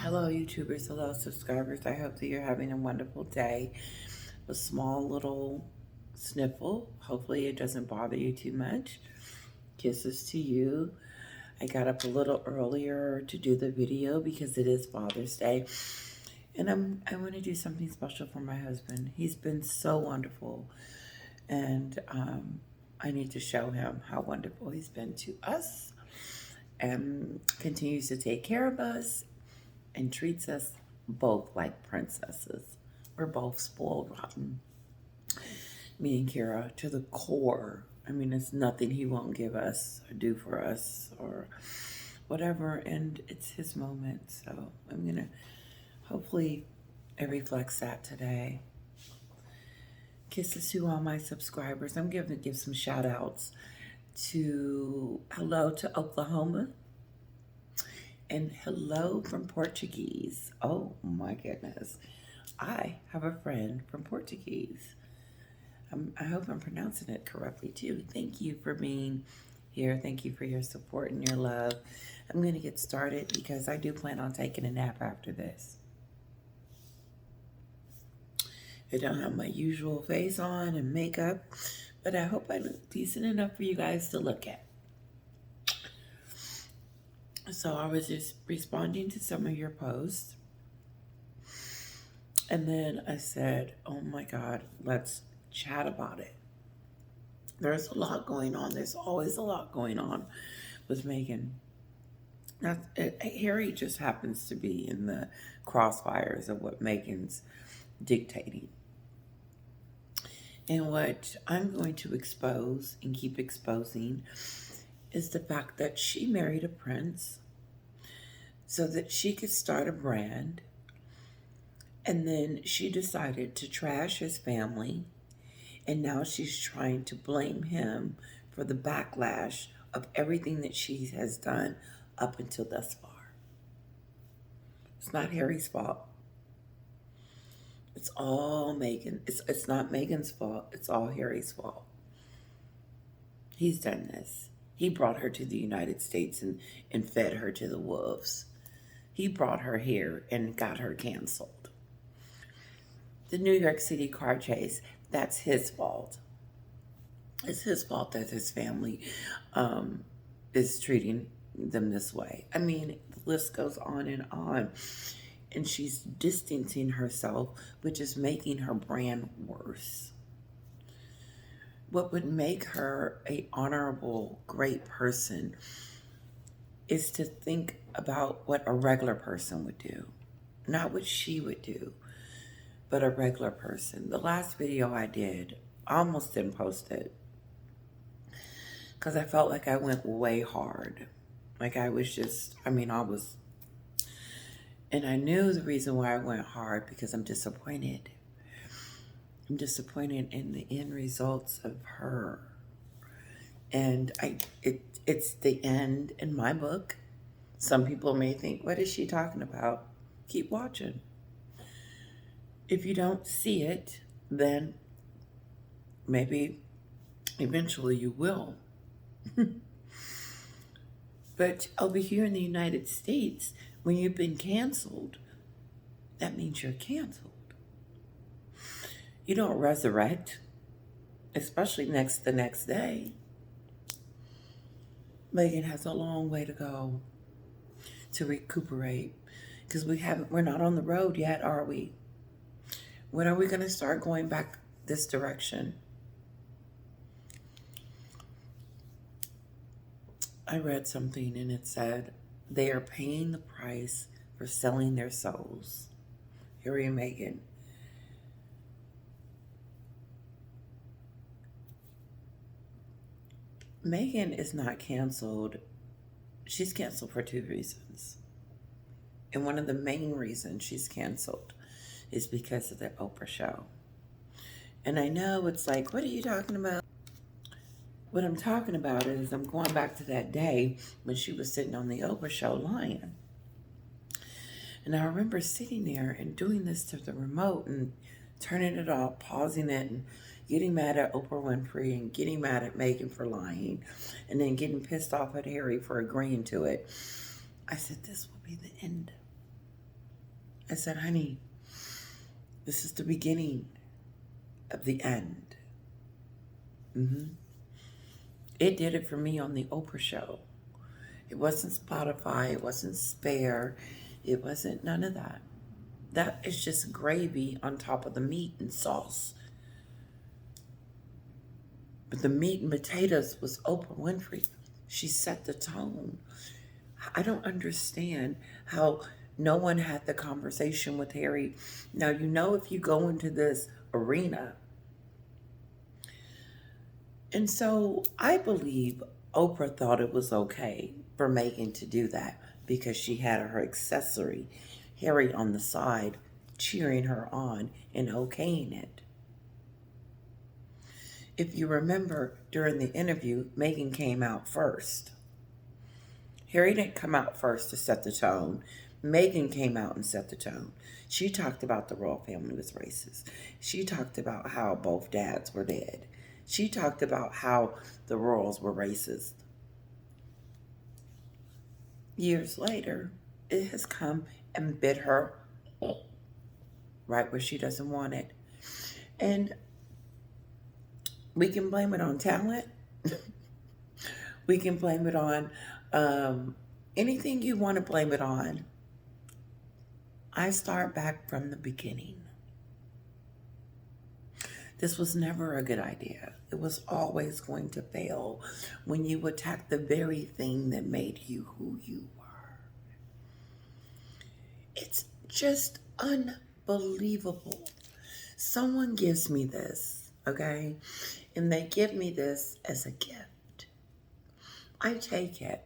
Hello, YouTubers. Hello, subscribers. I hope that you're having a wonderful day. A small little sniffle. Hopefully, it doesn't bother you too much. Kisses to you. I got up a little earlier to do the video because it is Father's Day. And I want to do something special for my husband. He's been so wonderful. And I need to show him how wonderful he's been to us and continues to take care of us and treats us both like princesses. We're both spoiled rotten. Me and Kira to the core. I mean, it's nothing he won't give us or do for us or whatever. And it's his moment. So I'm going to, hopefully, it reflects that today. Kisses to all my subscribers. I'm going to give some shout outs to hello to Oklahoma. And hello from Portuguese. Oh my goodness. I have a friend from Portuguese. I hope I'm pronouncing it correctly too. Thank you for being here. Thank you for your support and your love. I'm going to get started because I do plan on taking a nap after this. I don't have my usual face on and makeup, but I hope I look decent enough for you guys to look at. So I was just responding to some of your posts. And then I said, oh my God, let's chat about it. There's a lot going on. There's always a lot going on with Meghan. Harry just happens to be in the crossfires of what Meghan's dictating. And what I'm going to expose and keep exposing is the fact that she married a prince so that she could start a brand, and then she decided to trash his family, and now she's trying to blame him for the backlash of everything that she has done up until thus far. It's not Harry's fault. It's all Meghan. It's not Meghan's fault. It's all Harry's fault. He's done this. He brought her to the United States and fed her to the wolves. He brought her here and got her canceled. The New York City car chase, that's his fault. It's his fault that his family is treating them this way. I mean, the list goes on and on. And she's distancing herself, which is making her brand worse. What would make her an honorable, great person is to think about what a regular person would do. Not what she would do, but a regular person. The last video I did, I almost didn't post it because I felt like I went way hard. Like I was just, and I knew the reason why I went hard because I'm disappointed. I'm disappointed in the end results of her. And it's the end in my book. Some people may think, what is she talking about? Keep watching. If you don't see it, then maybe eventually you will. But over here in the United States, when you've been canceled, that means you're canceled. You don't resurrect, especially the next day. Meghan has a long way to go to recuperate because we're not on the road yet, are we? When are we going to start going back this direction? I read something and it said they are paying the price for selling their souls. Harry and Meghan. Meghan is not canceled. She's canceled for two reasons. And one of the main reasons she's canceled is because of the Oprah show. And I know it's like, what are you talking about? What I'm talking about is I'm going back to that day when she was sitting on the Oprah show lying. And I remember sitting there and doing this to the remote and turning it off, pausing it, and getting mad at Oprah Winfrey and getting mad at Meghan for lying, and then getting pissed off at Harry for agreeing to it. I said, this will be the end. said, honey, this is the beginning of the end. It did it for me on the Oprah show. It wasn't Spotify. It wasn't Spare. It wasn't none of that. That is just gravy on top of the meat and sauce. But the meat and potatoes was Oprah Winfrey. She set the tone. I don't understand how no one had the conversation with Harry. Now, you know, if you go into this arena, and so I believe Oprah thought it was okay for Meghan to do that because she had her accessory, Harry, on the side, cheering her on and okaying it. If you remember, during the interview, Meghan came out first. Harry didn't come out first to set the tone. Meghan came out and set the tone. She talked about the royal family was racist. She talked about how both dads were dead. She talked about how the royals were racist. Years later, it has come and bit her right where she doesn't want it. And we can blame it on talent. We can blame it on anything you want to blame it on. I start back from the beginning. This was never a good idea. It was always going to fail when you attack the very thing that made you who you were. It's just unbelievable. Someone gives me this, okay? And they give me this as a gift. I take it.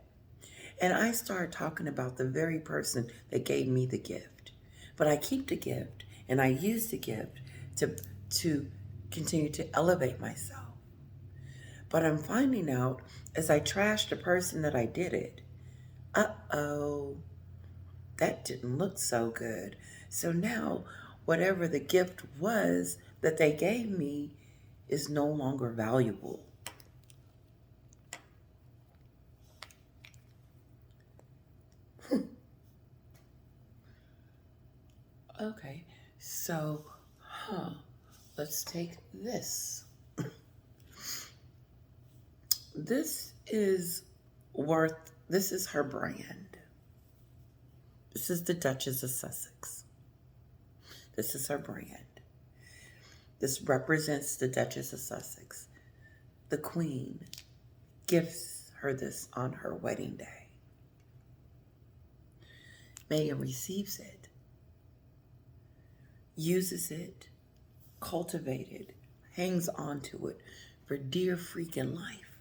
And I start talking about the very person that gave me the gift. But I keep the gift and I use the gift to continue to elevate myself. But I'm finding out as I trash the person that I did it, uh-oh, that didn't look so good. So now whatever the gift was that they gave me is no longer valuable. Okay, so, let's take this. This is her brand. This is the Duchess of Sussex. This is her brand. This represents the Duchess of Sussex. The Queen gifts her this on her wedding day. Meghan receives it, uses it, cultivates it, hangs on to it for dear freaking life.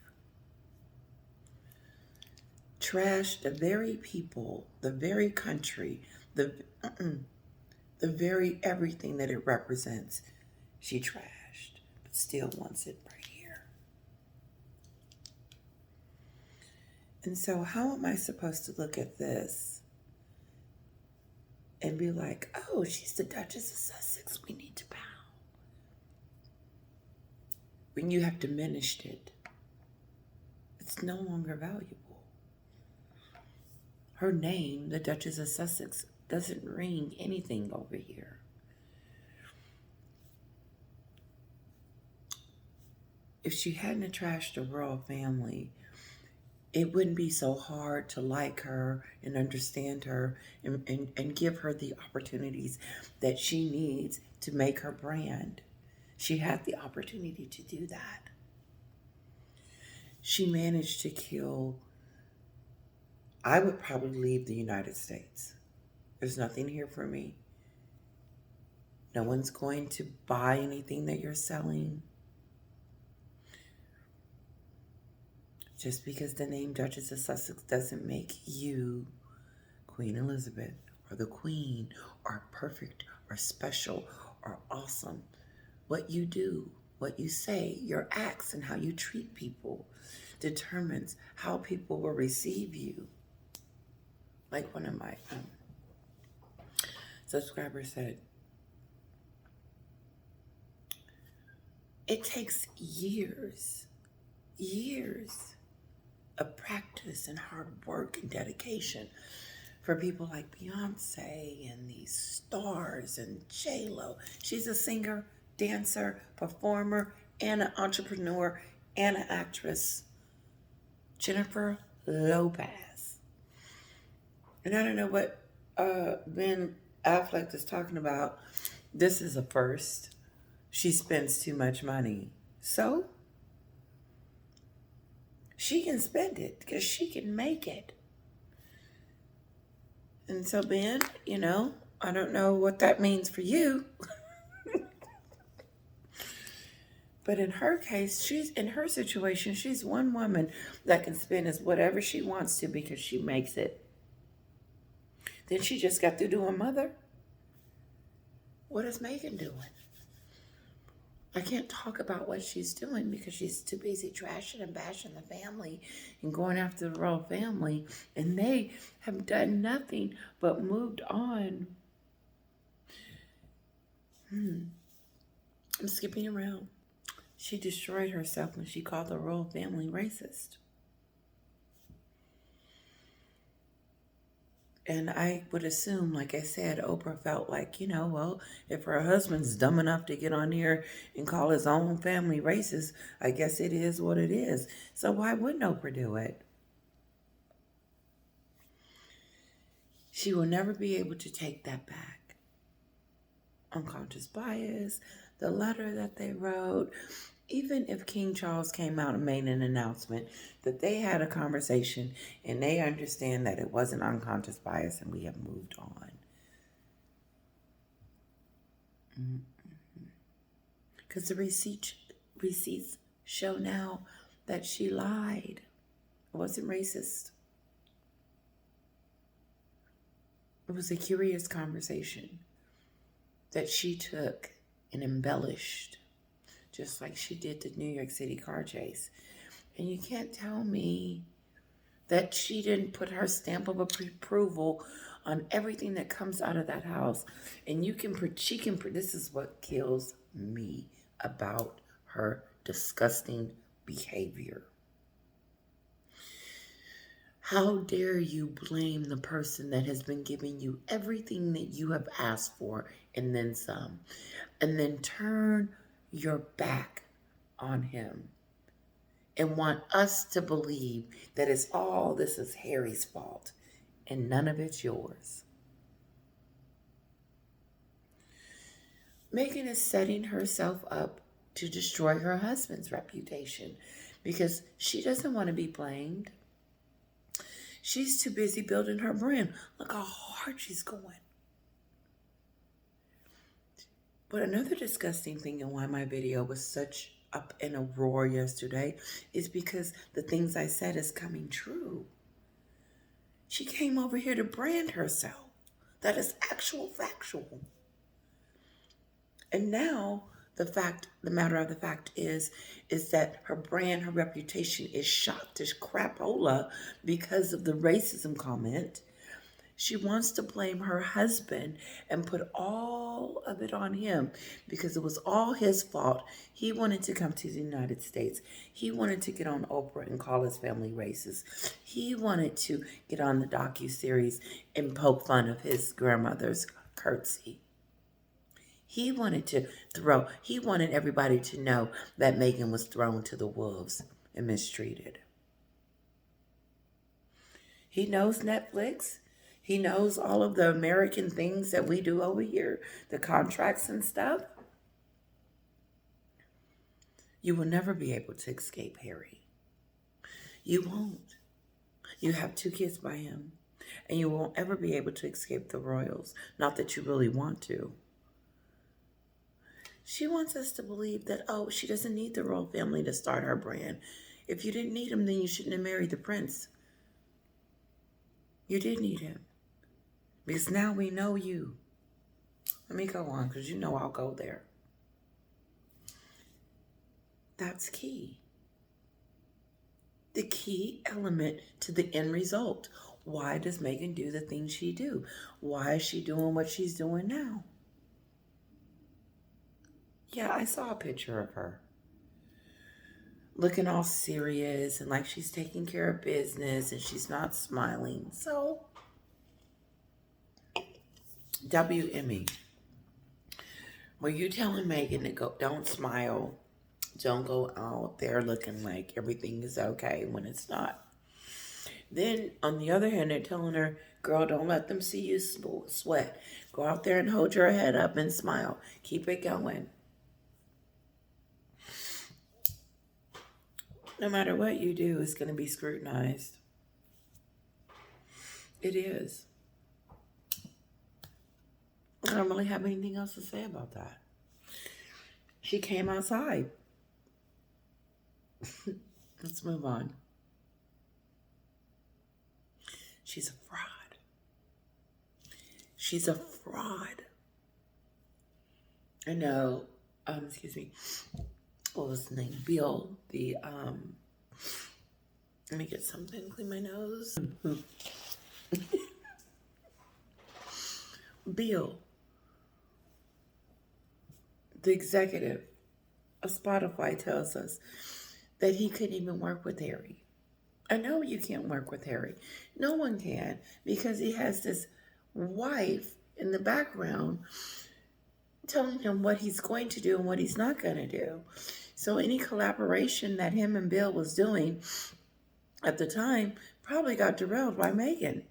Trash the very people, the very country, the very everything that it represents. She trashed, but still wants it right here. And so how am I supposed to look at this and be like, oh, she's the Duchess of Sussex, we need to bow? When you have diminished it, it's no longer valuable. Her name, the Duchess of Sussex, doesn't ring anything over here. If she hadn't trashed the royal family, it wouldn't be so hard to like her and understand her and give her the opportunities that she needs to make her brand. She had the opportunity to do that. She managed to kill. I would probably leave the United States. There's nothing here for me. No one's going to buy anything that you're selling. Just because the name Duchess of Sussex doesn't make you Queen Elizabeth or the Queen or perfect or special or awesome. What you do, what you say, your acts, and how you treat people determines how people will receive you. Like one of my subscribers said, it takes years of practice and hard work and dedication for people like Beyonce and these stars and J-Lo. She's a singer, dancer, performer, and an entrepreneur and an actress. Jennifer Lopez. And I don't know what Ben Affleck is talking about. This is a first. She spends too much money. So she can spend it because she can make it. And so, Ben, I don't know what that means for you. But in her case, in her situation, she's one woman that can spend as whatever she wants to because she makes it. Then she just got to do a mother. What is Meghan doing? I can't talk about what she's doing because she's too busy trashing and bashing the family and going after the royal family. And they have done nothing but moved on. I'm skipping around. She destroyed herself when she called the royal family racist. And I would assume, like I said, Oprah felt like, well, if her husband's dumb enough to get on here and call his own family racist, I guess it is what it is. So why wouldn't Oprah do it? She will never be able to take that back. Unconscious bias, the letter that they wrote, even if King Charles came out and made an announcement that they had a conversation and they understand that it wasn't unconscious bias and we have moved on. Because the receipts show now that she lied. It wasn't racist. It was a curious conversation that she took and embellished, just like she did the New York City car chase. And you can't tell me that she didn't put her stamp of approval on everything that comes out of that house. And this is what kills me about her disgusting behavior. How dare you blame the person that has been giving you everything that you have asked for and then some, and then turn your back on him and want us to believe that this is Harry's fault and none of it's yours. Meghan is setting herself up to destroy her husband's reputation because she doesn't want to be blamed. She's too busy building her brand. Look how hard she's going. But another disgusting thing and why my video was such up in a roar yesterday is because the things I said is coming true. She came over here to brand herself. That is factual. And now the matter of the fact is that her brand, her reputation is shot to crapola because of the racism comment. She wants to blame her husband and put all of it on him because it was all his fault. He wanted to come to the United States. He wanted to get on Oprah and call his family racist. He wanted to get on the docuseries and poke fun of his grandmother's curtsy. He wanted everybody to know that Meghan was thrown to the wolves and mistreated. He knows Netflix. He knows all of the American things that we do over here, the contracts and stuff. You will never be able to escape Harry. You won't. You have 2 kids by him, and you won't ever be able to escape the royals. Not that you really want to. She wants us to believe that, she doesn't need the royal family to start her brand. If you didn't need him, then you shouldn't have married the prince. You did need him. Because now we know you. Let me go on, because I'll go there. That's key. The key element to the end result. Why does Meghan do the things she do? Why is she doing what she's doing now? Yeah, I saw a picture of her looking all serious and like she's taking care of business and she's not smiling. So WME. Were you telling Meghan to go, don't smile, don't go out there looking like everything is okay when it's not? Then, on the other hand, they're telling her, girl, don't let them see you sweat. Go out there and hold your head up and smile. Keep it going. No matter what you do, it's going to be scrutinized. It is. I don't really have anything else to say about that. She came outside. Let's move on. She's a fraud. She's a fraud. I know, excuse me, what was his name? Bill, let me get something, clean my nose. Bill, the executive of Spotify, tells us that he couldn't even work with Harry. I know you can't work with Harry. No one can, because he has this wife in the background telling him what he's going to do and what he's not going to do. So any collaboration that him and Bill was doing at the time probably got derailed by Meghan.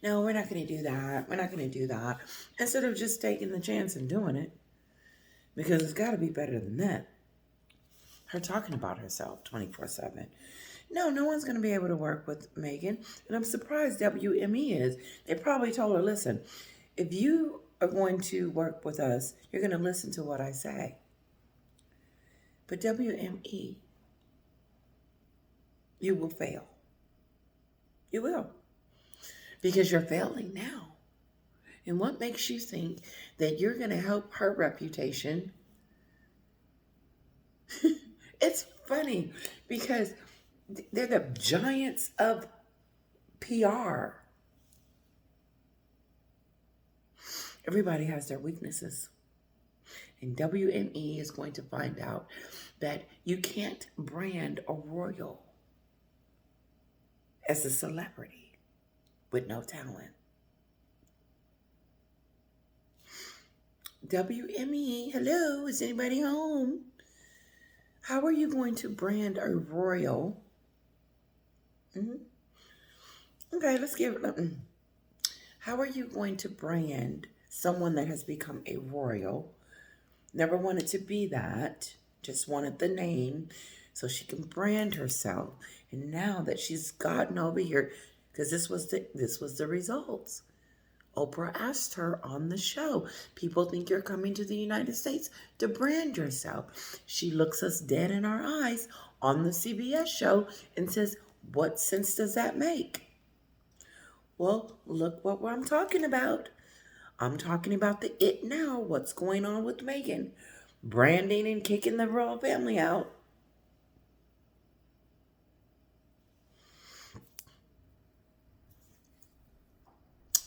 No, we're not going to do that. We're not going to do that. Instead of just taking the chance and doing it. Because it's got to be better than that. Her talking about herself 24/7. No one's going to be able to work with Meghan. And I'm surprised WME is. They probably told her, listen, if you are going to work with us, you're going to listen to what I say. But WME, you will fail. You will. Because you're failing now. And what makes you think that you're going to help her reputation? It's funny because they're the giants of PR. Everybody has their weaknesses. And WME is going to find out that you can't brand a royal as a celebrity with no talent. WME, hello, is anybody home? How are you going to brand a royal? Okay, let's give it. How are you going to brand someone that has become a royal? Never wanted to be that, just wanted the name so she can brand herself. And now that she's gotten over here, because this was the results. Oprah asked her on the show, people think you're coming to the United States to brand yourself. She looks us dead in our eyes on the CBS show and says, what sense does that make? Well, look what I'm talking about. I'm talking about the it now, what's going on with Meghan. Branding and kicking the royal family out.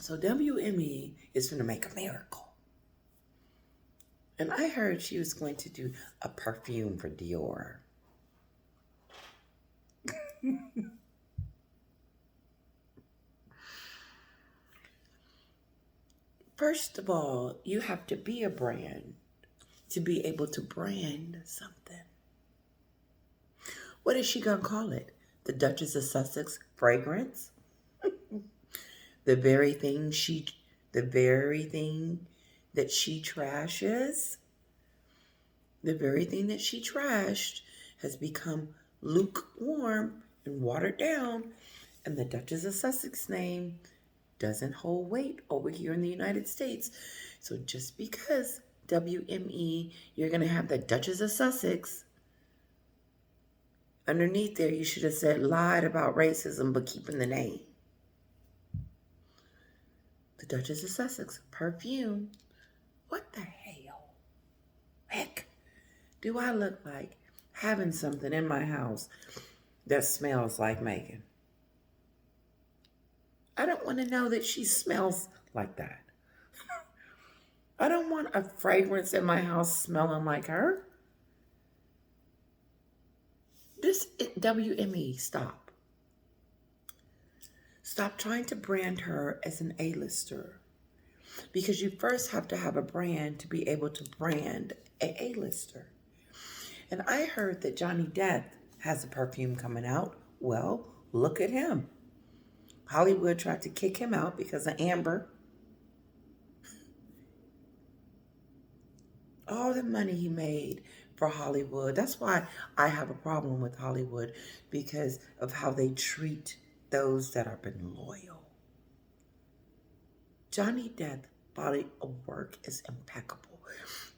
So WME is going to make a miracle. And I heard she was going to do a perfume for Dior. First of all, you have to be a brand to be able to brand something. What is she going to call it? The Duchess of Sussex fragrance? The very thing that she trashes, the very thing that she trashed has become lukewarm and watered down, and the Duchess of Sussex name doesn't hold weight over here in the United States. So just because WME, you're going to have the Duchess of Sussex, underneath there you should have said lied about racism but keeping the name. The Duchess of Sussex perfume. What the hell? Heck, do I look like having something in my house that smells like Meghan? I don't want to know that she smells like that. I don't want a fragrance in my house smelling like her. WME, stop. Stop trying to brand her as an A-lister. Because you first have to have a brand to be able to brand a A-lister. And I heard that Johnny Depp has a perfume coming out. Well, look at him. Hollywood tried to kick him out because of Amber. All the money he made for Hollywood. That's why I have a problem with Hollywood, because of how they treat those that have been loyal. Johnny Depp's body of work is impeccable.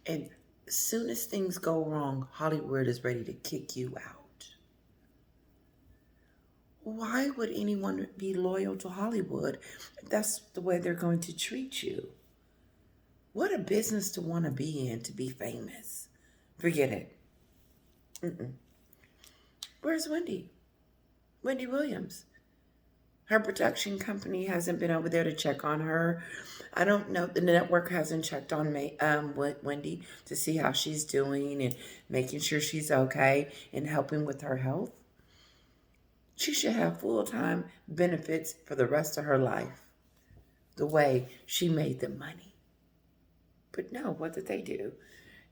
And as soon as things go wrong, Hollywood is ready to kick you out. Why would anyone be loyal to Hollywood if that's the way they're going to treat you? What a business to want to be in, to be famous. Forget it. Where's Wendy? Wendy Williams. Her production company hasn't been over there to check on her. I don't know. The network hasn't checked on Wendy to see how she's doing and making sure she's okay and helping with her health. She should have full-time benefits for the rest of her life, the way she made the money. But no, what did they do?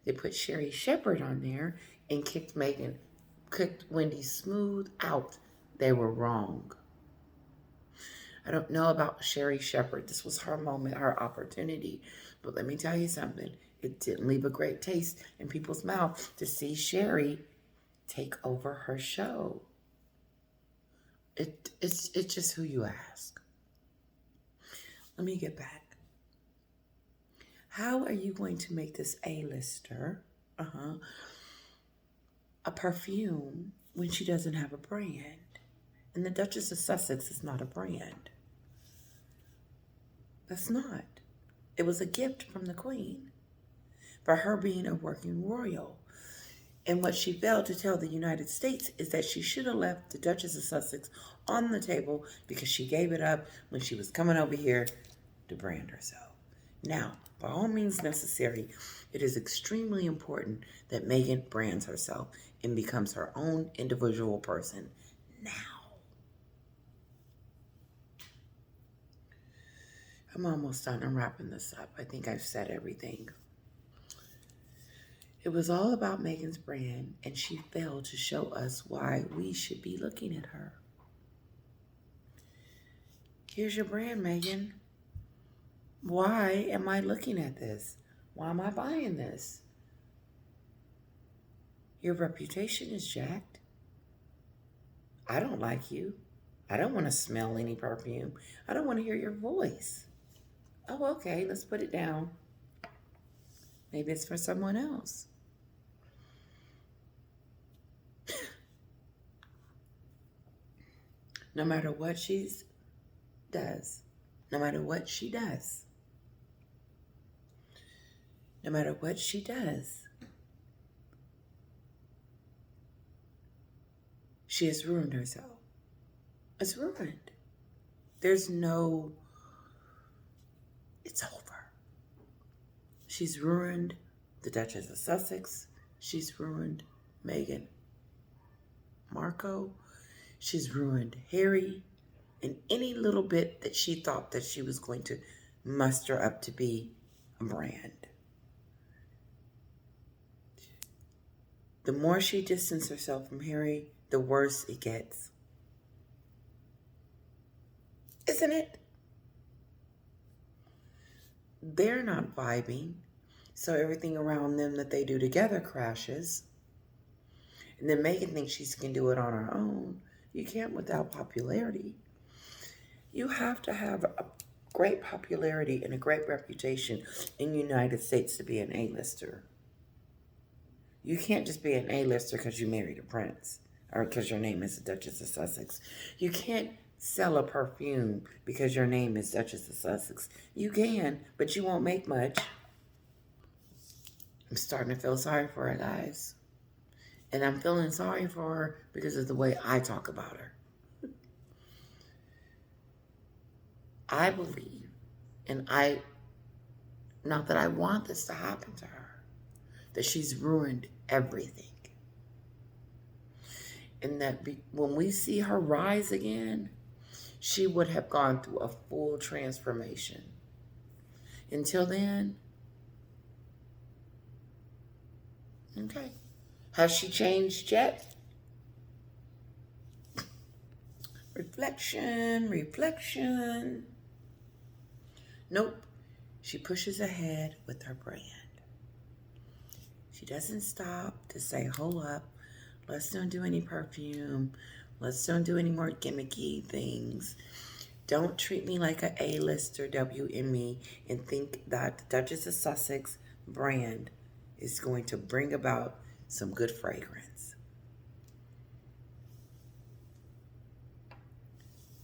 They put Sherry Shepherd on there and kicked Wendy smooth out. They were wrong. I don't know about Sherry Shepherd. This was her moment, her opportunity. But let me tell you something. It didn't leave a great taste in people's mouth to see Sherry take over her show. It's just who you ask. Let me get back. How are you going to make this A-lister a perfume when she doesn't have a brand? And the Duchess of Sussex is not a brand. That's not. It was a gift from the Queen for her being a working royal. And what she failed to tell the United States is that she should have left the Duchess of Sussex on the table because she gave it up when she was coming over here to brand herself. Now, by all means necessary, it is extremely important that Meghan brands herself and becomes her own individual person now. I'm almost done. I'm wrapping this up. I think I've said everything. It was all about Meghan's brand, and she failed to show us why we should be looking at her. Here's your brand, Meghan. Why am I looking at this? Why am I buying this? Your reputation is jacked. I don't like you. I don't want to smell any perfume. I don't want to hear your voice. Oh, okay, let's put it down. Maybe it's for someone else. No matter what she does, no matter what she does, no matter what she does, she has ruined herself. It's ruined. There's no, it's over. She's ruined the Duchess of Sussex. She's ruined Meghan Markle. She's ruined Harry. And any little bit that she thought that she was going to muster up to be a brand. The more she distances herself from Harry, the worse it gets. Isn't it? They're not vibing, so everything around them that they do together crashes. And then Meghan thinks she can do it on her own. You can't without popularity. You have to have a great popularity and a great reputation in the United States to be an A-lister. You can't just be an A-lister because you married a prince or because your name is the Duchess of Sussex. You can't sell a perfume because your name is Duchess of Sussex. You can, but you won't make much. I'm starting to feel sorry for her, guys. And I'm feeling sorry for her because of the way I talk about her. I believe, and not that I want this to happen to her, that she's ruined everything. And that when we see her rise again, she would have gone through a full transformation. Until then, okay. Has she changed yet? Reflection, reflection. Nope. She pushes ahead with her brand. She doesn't stop to say, hold up, let's don't do any perfume. Let's don't do any more gimmicky things. Don't treat me like a A-lister WME and think that the Duchess of Sussex brand is going to bring about some good fragrance.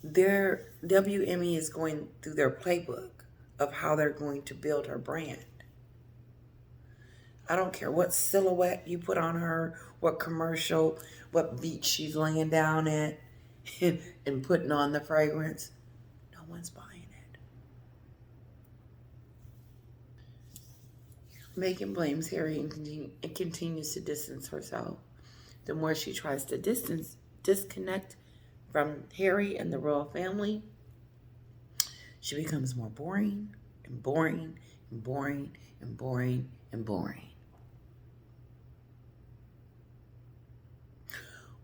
Their WME is going through their playbook of how they're going to build her brand. I don't care what silhouette you put on her, what commercial, what beach she's laying down at and putting on the fragrance. No one's buying it. Meghan blames Harry and continues to distance herself. The more she tries to disconnect from Harry and the royal family, she becomes more boring and boring and boring and boring and boring.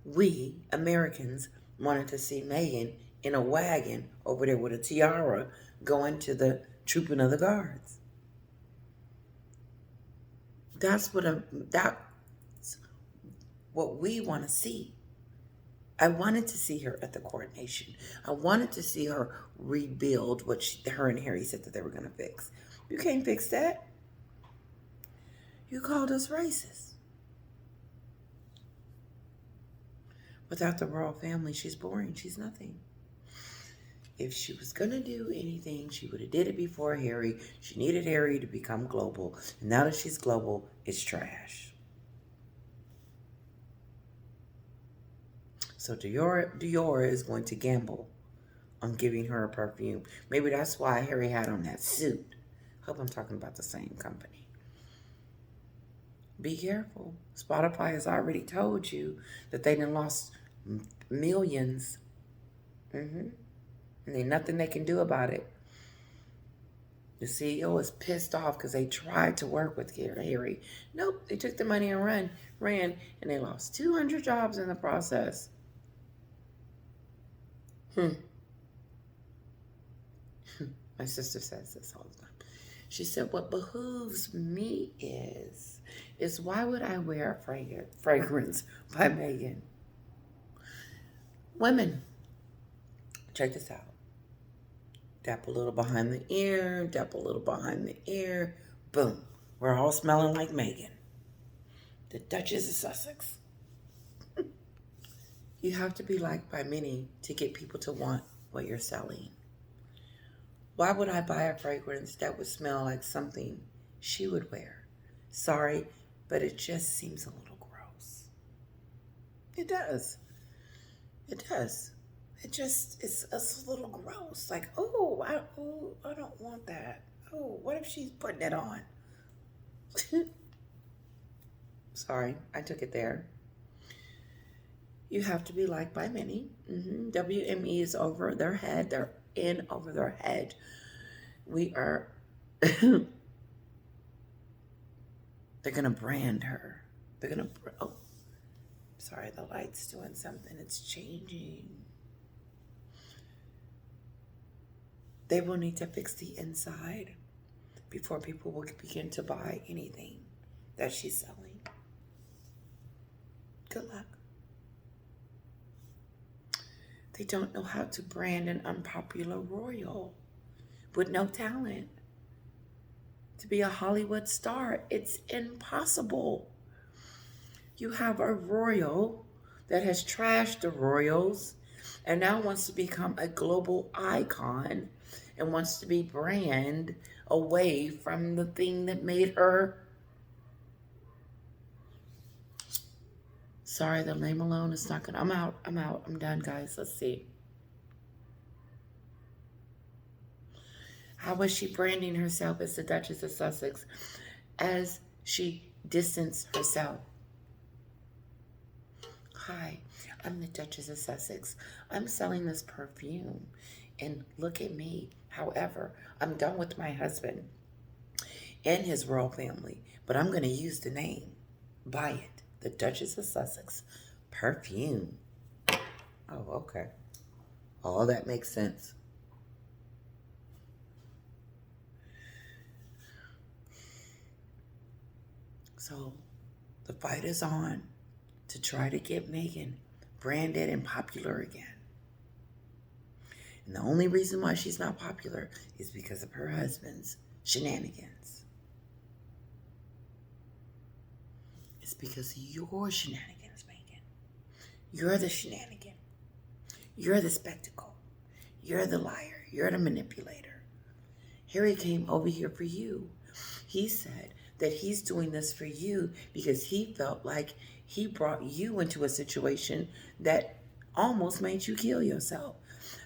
We, Americans, wanted to see Meghan in a wagon over there with a tiara going to the trooping of the guards. That's what we want to see. I wanted to see her at the coronation. I wanted to see her rebuild what her and Harry said that they were going to fix. You can't fix that. You called us racist. Without the royal family, she's boring. She's nothing. If she was going to do anything, she would have did it before Harry. She needed Harry to become global. And now that she's global, it's trash. So Dior is going to gamble on giving her a perfume. Maybe that's why Harry had on that suit. Hope I'm talking about the same company. Be careful. Spotify has already told you that they done lost millions. And there's nothing they can do about it. The CEO is pissed off because they tried to work with Harry. Nope, they took the money and ran, and they lost 200 jobs in the process. My sister says this all the time. She said, what behooves me is why would I wear a fragrance by Meghan? Women, check this out. Dap a little behind the ear, dap a little behind the ear. Boom. We're all smelling like Meghan, the Duchess of Sussex. You have to be liked by many to get people to want what you're selling. Why would I buy a fragrance that would smell like something she would wear? Sorry, but it just seems a little gross. It does. It does. It's a little gross. Like, I don't want that. Oh, what if she's putting it on? Sorry, I took it there. You have to be liked by many. WME is over their head. They're in over their head. We are... They're going to brand her. They're going to... Oh, sorry, the light's doing something. It's changing. They will need to fix the inside before people will begin to buy anything that she's selling. Good luck. They don't know how to brand an unpopular royal with no talent. To be a Hollywood star, it's impossible. You have a royal that has trashed the royals and now wants to become a global icon and wants to be brand away from the thing that made her. Sorry, the name alone is not gonna. I'm out. I'm done, guys. Let's see. How was she branding herself as the Duchess of Sussex as she distanced herself? Hi, I'm the Duchess of Sussex. I'm selling this perfume, and look at me. However, I'm done with my husband. and his royal family, but I'm going to use the name. Buy it. The Duchess of Sussex perfume. Oh, okay. All that makes sense. So the fight is on to try to get Meghan branded and popular again. And the only reason why she's not popular is because of her husband's shenanigans. It's because of your shenanigans, Meghan. You're the shenanigan. You're the spectacle. You're the liar. You're the manipulator. Harry came over here for you. He said that he's doing this for you because he felt like he brought you into a situation that almost made you kill yourself.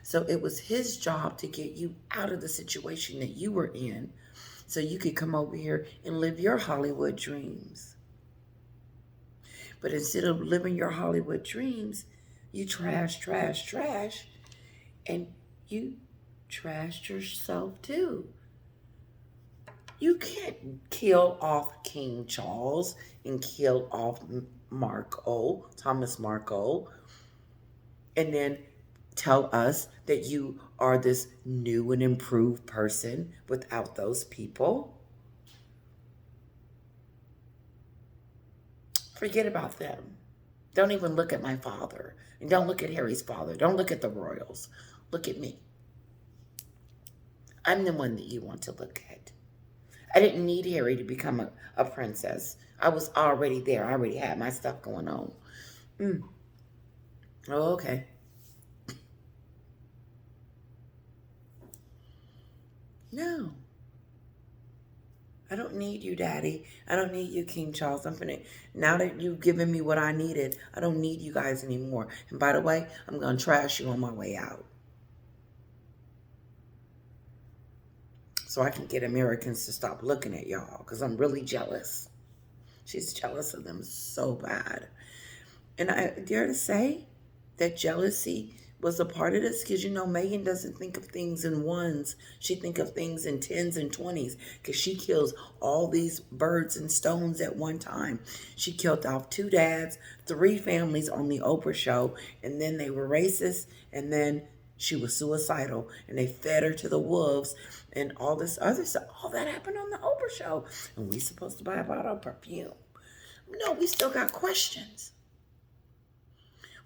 So it was his job to get you out of the situation that you were in so you could come over here and live your Hollywood dreams. But instead of living your Hollywood dreams, you trash, and you trashed yourself too. You can't kill off King Charles and kill off Thomas Markle, and then tell us that you are this new and improved person without those people. Forget about them. Don't even look at my father. And don't look at Harry's father. Don't look at the royals. Look at me. I'm the one that you want to look at. I didn't need Harry to become a princess. I was already there. I already had my stuff going on. Oh, okay. No. I don't need you, Daddy. I don't need you, King Charles. Now that you've given me what I needed, I don't need you guys anymore. And by the way, I'm going to trash you on my way out. So I can get Americans to stop looking at y'all because I'm really jealous. She's jealous of them so bad. And I dare to say that jealousy was a part of this because, Meghan doesn't think of things in ones. She thinks of things in 10s and 20s because she kills all these birds and stones at one time. She killed off 2 dads, 3 families on the Oprah show, and then they were racist, and then she was suicidal, and they fed her to the wolves, and all this other stuff. All that happened on the Oprah show, and we supposed to buy a bottle of perfume. No, we still got questions.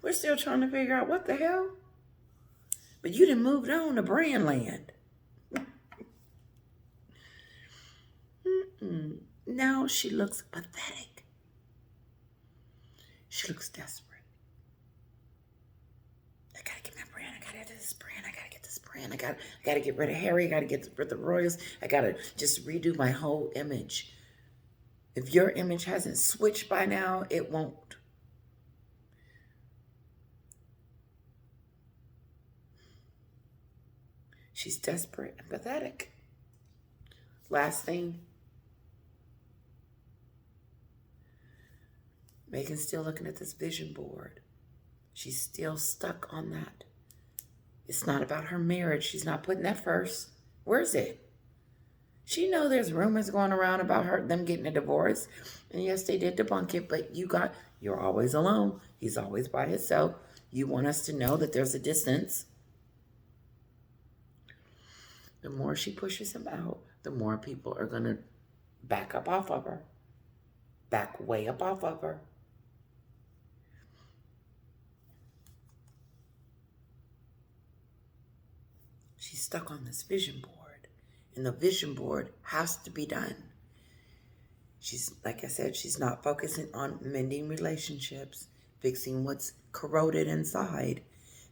We're still trying to figure out what the hell. But you done moved on to brand land. Now she looks pathetic. She looks desperate. I gotta get my brand. I gotta get this brand. I gotta get this brand. I gotta get rid of Harry. I gotta get rid of the royals. I gotta just redo my whole image. If your image hasn't switched by now, it won't. She's desperate and pathetic. Last thing. Meghan's still looking at this vision board. She's still stuck on that. It's not about her marriage. She's not putting that first. Where's it? She know there's rumors going around about them getting a divorce. And yes, they did debunk it, but you're always alone. He's always by himself. You want us to know that there's a distance. The more she pushes him out, the more people are going to back up off of her. Back way up off of her. She's stuck on this vision board. And the vision board has to be done. She's, like I said, she's not focusing on mending relationships, fixing what's corroded inside,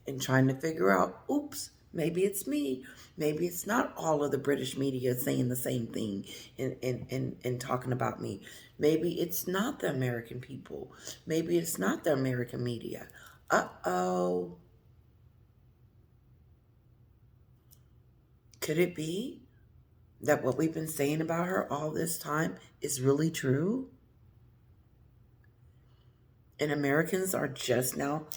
and trying to figure out, oops, maybe it's me. Maybe it's not all of the British media saying the same thing and talking about me. Maybe it's not the American people. Maybe it's not the American media. Uh-oh. Could it be that what we've been saying about her all this time is really true? And Americans are just now,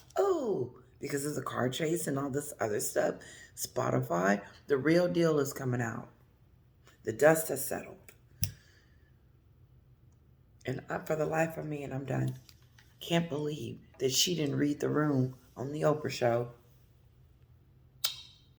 because of the car chase and all this other stuff, Spotify, the real deal is coming out. The dust has settled. And for the life of me, and I'm done, can't believe that she didn't read the room on the Oprah show